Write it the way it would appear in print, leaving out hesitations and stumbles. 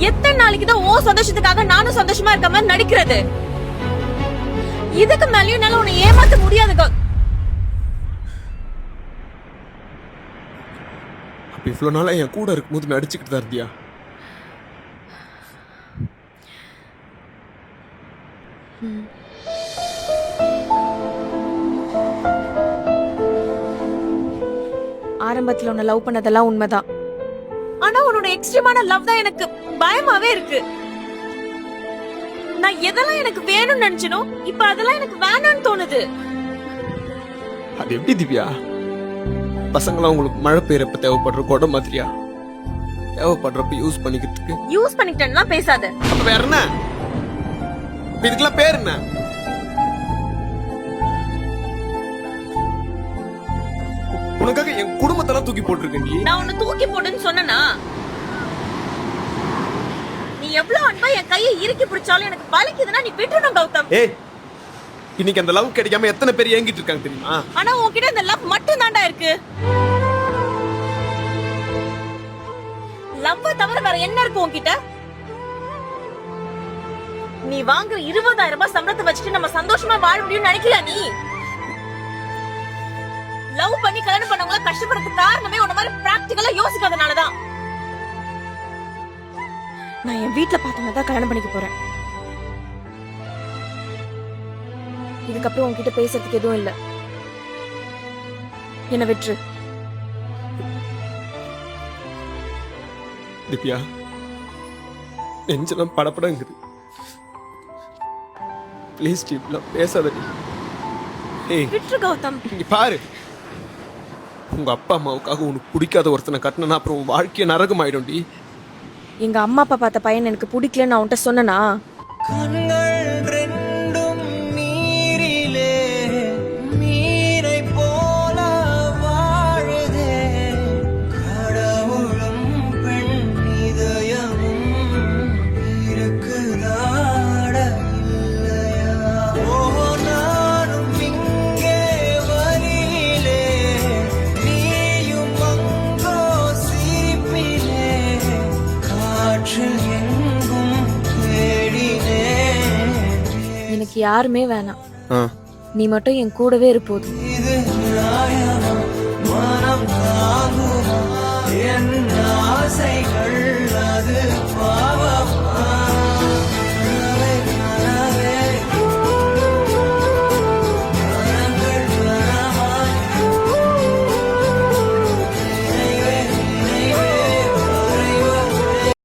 எத்தனை நாளைக்கு தான் ஓ சந்தோஷத்துக்காக நானும் சந்தோஷமா இருக்க மாதிரி நடிக்கிறது? இதுக்கு மேலயும் என்னால உன்னை ஏமாத்த முடியாது. அப்ப இவ்வளவு நாளா என் கூட இருக்கும்போது நடிச்சுக்கிட்டு தான் இருந்தியா? ஆரம்பத்துல உன்னை லவ் பண்ணதெல்லாம் உண்மைதான். ஆனா உன்னோட எக்ஸ்ட்ரீமான லவ் தான் எனக்கு பயமாவே இருக்கு. நான் எதெல்லாம் எனக்கு வேணும்னு நினைச்சனோ இப்ப அதெல்லாம் எனக்கு வேணாம்னு தோணுது. அது எப்படி திவ்யா? பசங்களாம் உங்களுக்கு மழை பெய்யறப்ப தேவைப்படுற குடம் மாதிரியா? தேவைப்படுறப்ப யூஸ் பண்ணிக்கிறதுக்கு யூஸ் பண்ணிக்கிட்டேன்னா பேசாத. அப்ப வேற என்ன? இதுக்கெல்லாம் பேர் என்ன? உனக்காக என் குடும்பத்தெல்லாம் தூக்கி போட்டிருக்கேன். நான் உன்னை தூக்கி போட்டுன்னு சொன்னா நீ எவ்வளவு அன்பா என் கையை இறுக்கி பிடிச்சாலும் எனக்கு வலிக்குதுன்னா நீ விட்டுறணும் கௌதம். ஏய், இன்னைக்கு அந்த லவ் கிடைக்காம எத்தனை பேர் ஏங்கிட்டு இருக்காங்க தெரியுமா? ஆனா உன்கிட்ட இந்த லவ் மட்டும் தாண்டா இருக்கு. லவ் தவிர வேற என்ன இருக்கு உன்கிட்ட? நீ வாங்குற 20,000 ரூபாய் சம்பளத்தை வச்சுட்டு நம்ம சந்தோஷமா வாழ முடியும்னு நினைக்கல நீ? லவ் பண்ணி கல்யாணம் பண்ணவங்கள கஷ்டப்படுறதுக்கு காரணமே உன்ன மாதிரி பிராக்டிகலா யோசிக்காதனாலதான். நான் என் வீட்டுல பார்த்தவங்க தான் கல்யாணம் பண்ணிக்க போறேன். இதுக்கப்புறம் உன்கிட்ட பேசுறதுக்கு எதுவும் இல்ல. என்ன விட்டுரு. திவ்யா, நெஞ்செல்லாம் படப்படங்குது. ப்ளீஸ் இப்படிலாம் பேசாதடி. ஏய், விட்டுரு கௌதம். இங்க பாரு, உங்க அப்பா அம்மாவுக்காக உனக்கு பிடிக்காத ஒருத்தனை கட்டினா அப்புறம் உன் வாழ்க்கைய நரகம் ஆயிடும்டி. எங்க அம்மா அப்பா பார்த்த பையன் எனக்கு பிடிக்கலன்னு நான் உன்கிட்ட சொன்னனா? எனக்கு யாருமே வேணாம். நீ மட்டும் என் கூடவே இரு போதும். என் ஆசைகள்